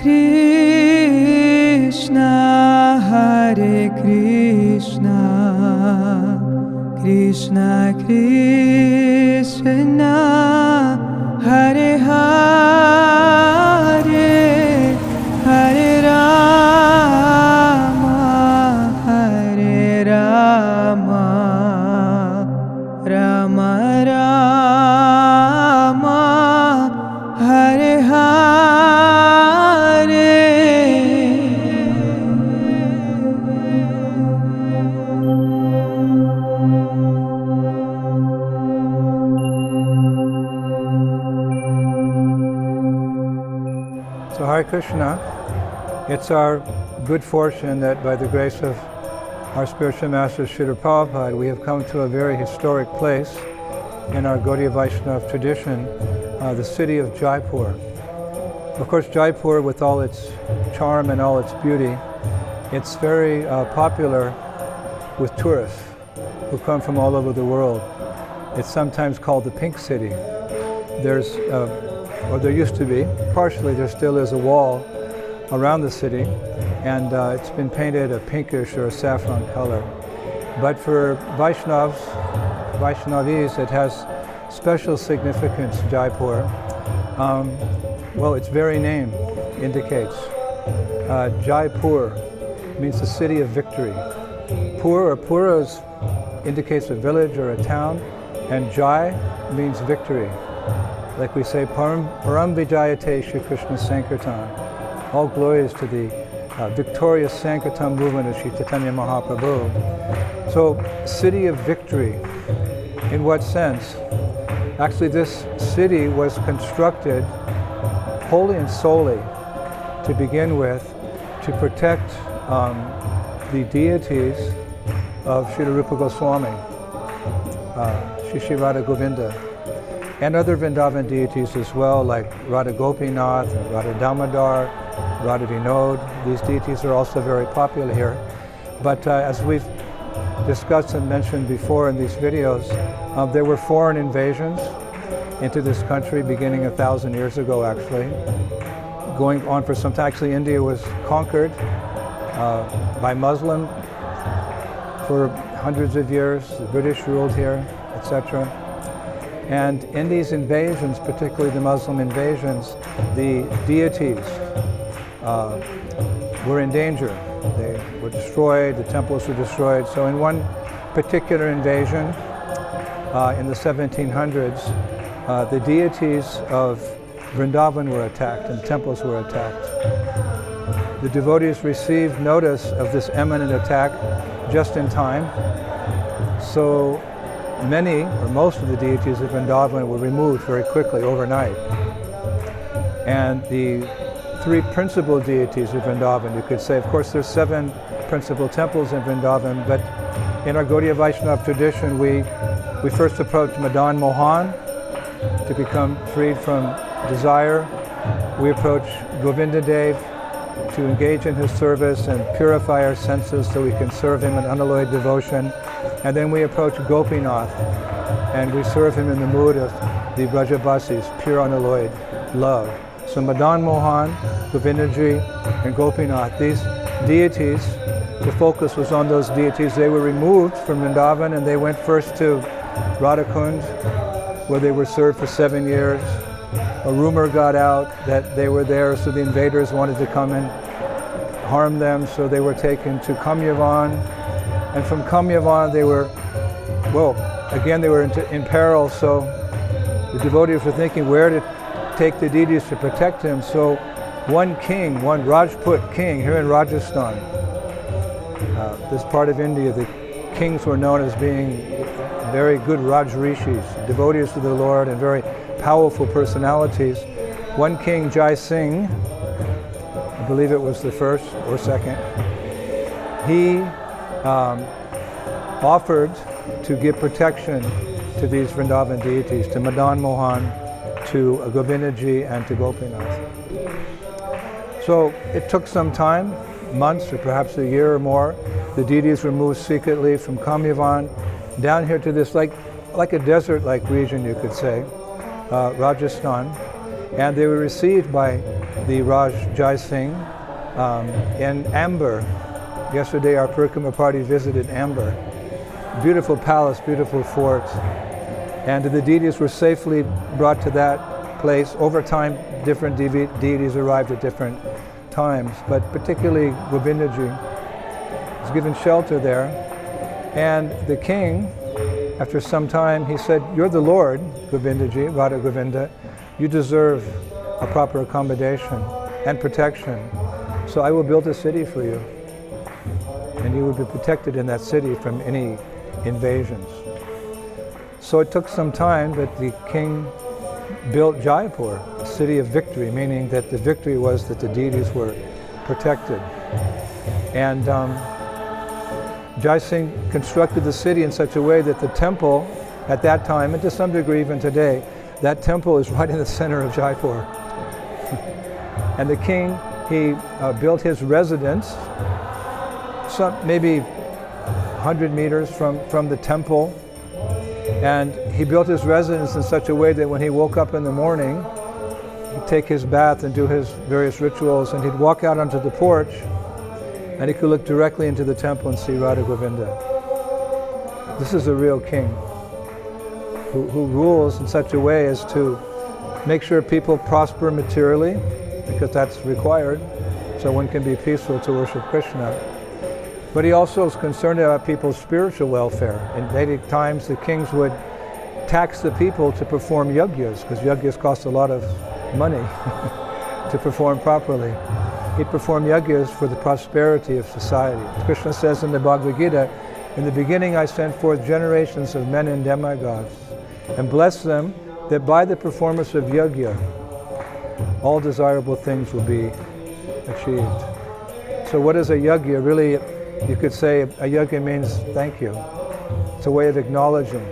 Krishna, Hare Krishna, Krishna Krishna, Hare Hare, Hare Rama, Hare Rama, Rama Rama, Hare Hare. So Hare Krishna, it's our good fortune that by the grace of our spiritual master Srila Prabhupada, we have come to a very historic place in our Gaudiya Vaishnava tradition, the city of Jaipur. Of course, Jaipur, with all its charm and all its beauty, it's very popular with tourists who come from all over the world. It's sometimes called the Pink City. There's, or there used to be, partially there still is a wall around the city, and it's been painted a pinkish or a saffron color. But for Vaishnavis, it has special significance, Jaipur. Well, its very name indicates. Jaipur means the city of victory. Pura indicates a village or a town, and Jai means victory. Like we say, Param Vijayate Shri Krishna Sankirtan. All glories to the victorious Sankirtan movement of Shri Chaitanya Mahaprabhu. So, city of victory. In what sense? Actually, this city was constructed wholly and solely, to begin with, to protect the deities of Srila Rupa Goswami, Shri Radha Govinda, and other Vrindavan deities as well, like Radha Gopinath, and Radha Damodar, Radha Vinode. These deities are also very popular here. But as we've discussed and mentioned before in these videos, there were foreign invasions into this country beginning 1,000 years ago, actually, going on for some time. Actually, India was conquered by Muslim for hundreds of years. The British ruled here, etc. And in these invasions, particularly the Muslim invasions, the deities were in danger. They were destroyed, the temples were destroyed. So in one particular invasion in the 1700s, the deities of Vrindavan were attacked and temples were attacked. The devotees received notice of this imminent attack just in time. So many, or most of the deities of Vrindavan were removed very quickly, overnight. And the three principal deities of Vrindavan, you could say, of course there's 7 principal temples in Vrindavan, but in our Gaudiya Vaishnava tradition, we first approach Madan Mohan to become freed from desire. We approach Govinda Dev to engage in his service and purify our senses so we can serve him in unalloyed devotion. And then we approach Gopinath and we serve him in the mood of the Brajabasis, pure unalloyed love. So Madan Mohan, Govindaji, and Gopinath, these deities, the focus was on those deities. They were removed from Vrindavan and they went first to Radhakund, where they were served for 7 years. A rumor got out that they were there, so the invaders wanted to come and harm them, so they were taken to Kamyavan. And from Kamyavan they were, well, again they were in peril, so the devotees were thinking where to take the deities to protect him. So one king, one Rajput king here in Rajasthan, this part of India, the kings were known as being very good Rajrishis, devotees to the Lord and very powerful personalities. One king, Jai Singh, I believe it was the first or second, he offered to give protection to these Vrindavan deities, to Madan Mohan, to Govindaji, and to Gopinath. So it took some time, months or perhaps a year or more. The deities were moved secretly from Kamyavan down here to this like a desert-like region, you could say, Rajasthan, and they were received by the Raj Jai Singh in Amber. Yesterday our parikrama party visited Amber. Beautiful palace, beautiful fort. And the deities were safely brought to that place. Over time, different deities arrived at different times, but particularly Govindaji was given shelter there. And the king, after some time, he said, "You're the Lord, Govindaji, Radha Govinda. You deserve a proper accommodation and protection. So I will build a city for you. And you will be protected in that city from any invasions." So it took some time, but the king built Jaipur, a city of victory, meaning that the victory was that the deities were protected. And Jai Singh constructed the city in such a way that the temple at that time, and to some degree even today, that temple is right in the center of Jaipur. And the king, he built his residence maybe 100 meters from the temple. And he built his residence in such a way that when he woke up in the morning, he'd take his bath and do his various rituals, and he'd walk out onto the porch, and he could look directly into the temple and see Radha Govinda. This is a real king who rules in such a way as to make sure people prosper materially, because that's required, so one can be peaceful to worship Krishna. But he also is concerned about people's spiritual welfare. In Vedic times, the kings would tax the people to perform yajnas, because yajnas cost a lot of money to perform properly. He'd perform yajnas for the prosperity of society. Krishna says in the Bhagavad Gita, "In the beginning I sent forth generations of men and demigods, and blessed them that by the performance of yajna, all desirable things will be achieved." So what is a yajna? Really, you could say a yajna means thank you. It's a way of acknowledging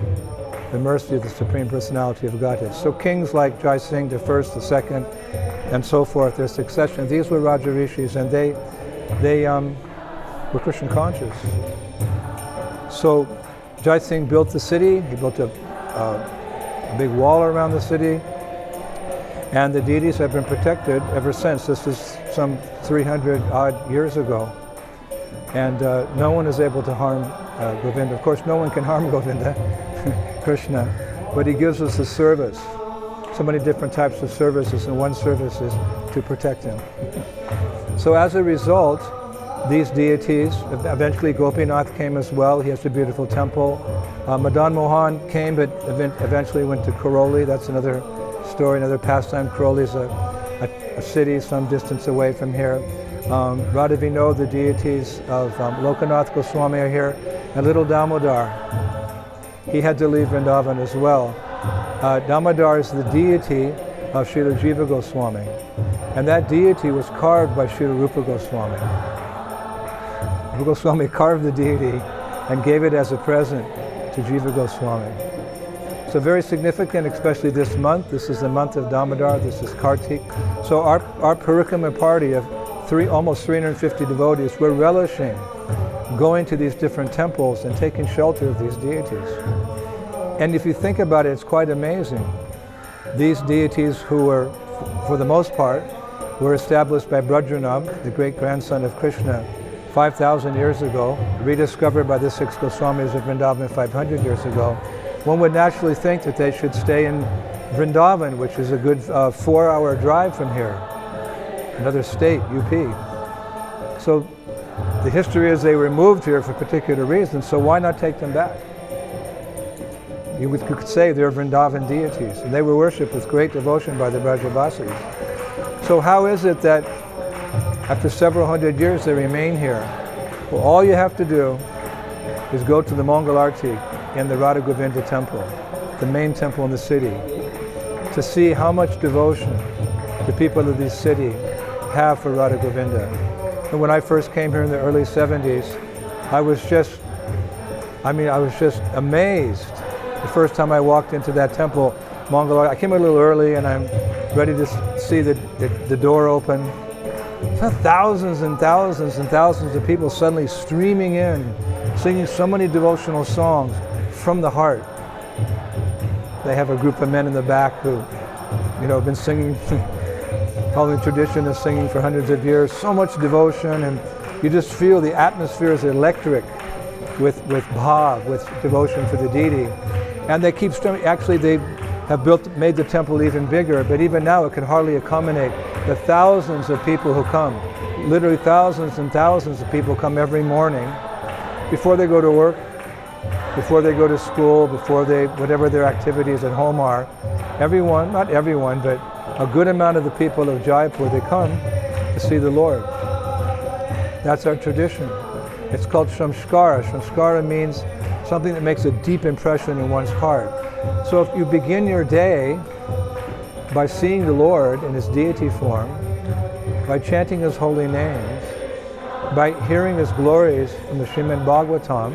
the mercy of the Supreme Personality of Godhead. So kings like Jai Singh, the first, the second, and so forth, their succession, these were Raja Rishis, and they were Krishna conscious. So Jai Singh built the city. He built a big wall around the city, and the deities have been protected ever since. This is some 300 odd years ago. And no one is able to harm Govinda. Of course, no one can harm Govinda, Krishna, but he gives us a service. So many different types of services, and one service is to protect him. So as a result, these deities, eventually Gopinath came as well. He has a beautiful temple. Madan Mohan came, but eventually went to Karoli. That's another story, another pastime. Karoli is a city some distance away from here. Radha Vinode, the deities of Lokanath Goswami are here, and little Damodar. He had to leave Vrindavan as well. Damodar is the deity of Srila Jiva Goswami, and that deity was carved by Srila Rupa Goswami. Rupa Goswami carved the deity and gave it as a present to Jiva Goswami. So very significant, especially this month. This is the month of Damodar, this is Kartika. So our parikrama party of almost 350 devotees, we're relishing going to these different temples and taking shelter of these deities. And if you think about it, it's quite amazing. These deities, who were, for the most part, were established by Brajranab, the great-grandson of Krishna, 5,000 years ago, rediscovered by the 6 Goswamis of Vrindavan 500 years ago. One would naturally think that they should stay in Vrindavan, which is a good 4-hour drive from here. Another state, UP. So the history is they were moved here for particular reasons, so why not take them back? You could say they're Vrindavan deities, and they were worshipped with great devotion by the Brajavasis. So how is it that after several hundred years they remain here? Well, all you have to do is go to the Mangal Arti in the Radha Govinda temple, the main temple in the city, to see how much devotion the people of this city have for Radha Govinda. And when I first came here in the early 70s, I was just amazed. The first time I walked into that temple, Mangalar, I came a little early and I'm ready to see the door open. Thousands and thousands and thousands of people suddenly streaming in, singing so many devotional songs from the heart. They have a group of men in the back who, have been singing following tradition of singing for hundreds of years. So much devotion, and you just feel the atmosphere is electric with bhav, with devotion for the deity. And they keep actually they have made the temple even bigger, but even now it can hardly accommodate the thousands of people who come. Literally thousands and thousands of people come every morning before they go to work, before they go to school, before whatever their activities at home are. Everyone, not everyone, but a good amount of the people of Jaipur, they come to see the Lord. That's our tradition. It's called samskara. Samskara means something that makes a deep impression in one's heart. So if you begin your day by seeing the Lord in His deity form, by chanting His holy names, by hearing His glories from the Srimad Bhagavatam,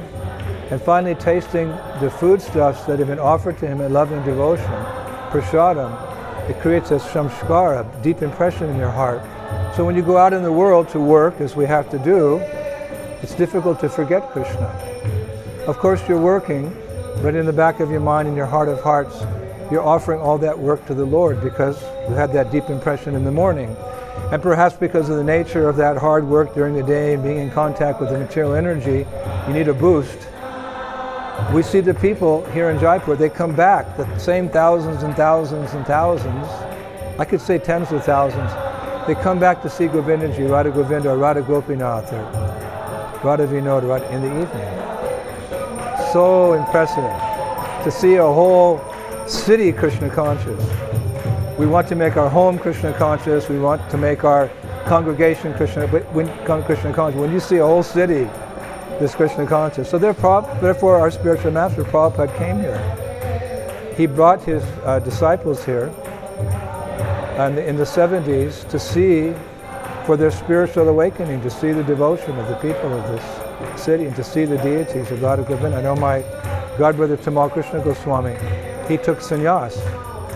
and finally tasting the foodstuffs that have been offered to Him in love and devotion, prasadam, it creates a samskara, a deep impression in your heart. So when you go out in the world to work, as we have to do, it's difficult to forget Krishna. Of course you're working, but in the back of your mind, in your heart of hearts, you're offering all that work to the Lord because you had that deep impression in the morning. And perhaps because of the nature of that hard work during the day and being in contact with the material energy, you need a boost. We see the people here in Jaipur, they come back, the same thousands and thousands and thousands, I could say tens of thousands, they come back to see Govindaji, Radha Govinda, or Radha Gopinath, or Radha Vinode in the evening. So impressive to see a whole city Krishna conscious. We want to make our home Krishna conscious, we want to make our congregation Krishna conscious. When you see a whole city this Krishna conscious. So therefore our spiritual master Prabhupada came here. He brought his disciples here in the 70s to see, for their spiritual awakening, to see the devotion of the people of this city and to see the deities of Radha Govinda. I know my godbrother Tamal Krishna Goswami, he took sannyas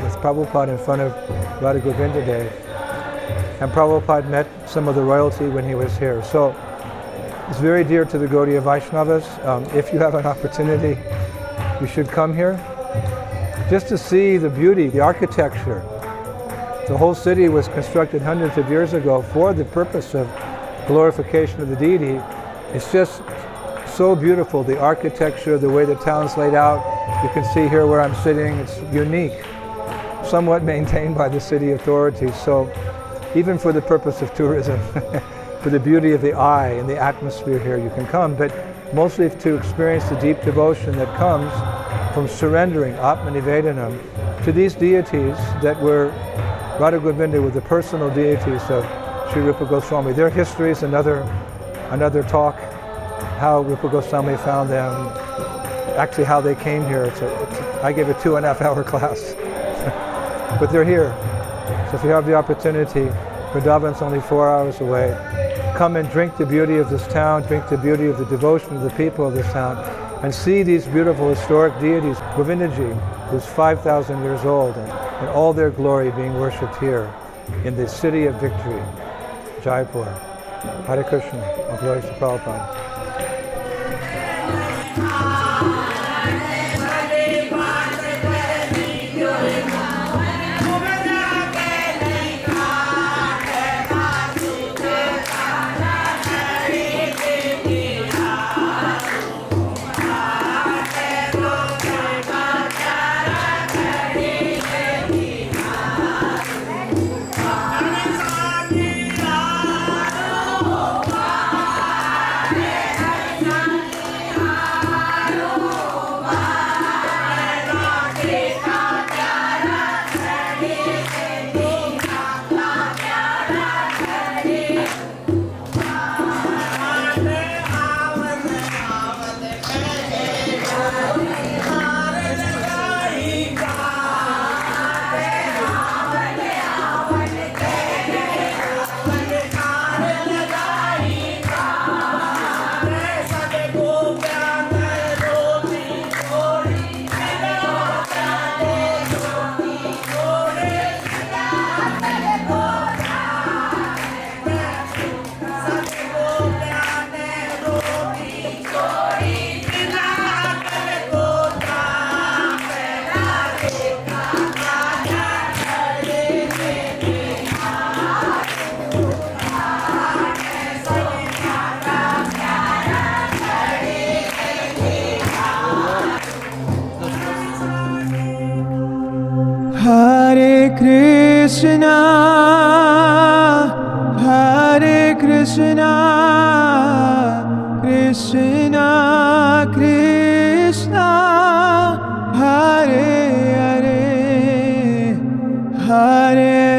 with Prabhupada in front of Radha Govinda Day. And Prabhupada met some of the royalty when he was here. So it's very dear to the Gaudiya Vaishnavas. If you have an opportunity, you should come here just to see the beauty, the architecture. The whole city was constructed hundreds of years ago for the purpose of glorification of the deity. It's just so beautiful, the architecture, the way the town's laid out. You can see here where I'm sitting, it's unique, somewhat maintained by the city authorities. So even for the purpose of tourism, for the beauty of the eye and the atmosphere here, you can come, but mostly to experience the deep devotion that comes from surrendering Atmanivedanam to these deities that were Radha Govinda, were the personal deities of Srila Rupa Goswami. Their history is another talk, how Rupa Goswami found them, actually how they came here. I gave a 2.5-hour class, but they're here. So if you have the opportunity, Vrindavan's only 4 hours away. Come and drink the beauty of this town, drink the beauty of the devotion of the people of this town, and see these beautiful historic deities. Govindaji, who's 5,000 years old, and all their glory being worshipped here in the city of victory, Jaipur. Hare Krishna, all glories to Prabhupada. Krishna, Hare Krishna, Krishna Krishna, Hare Hare, Hare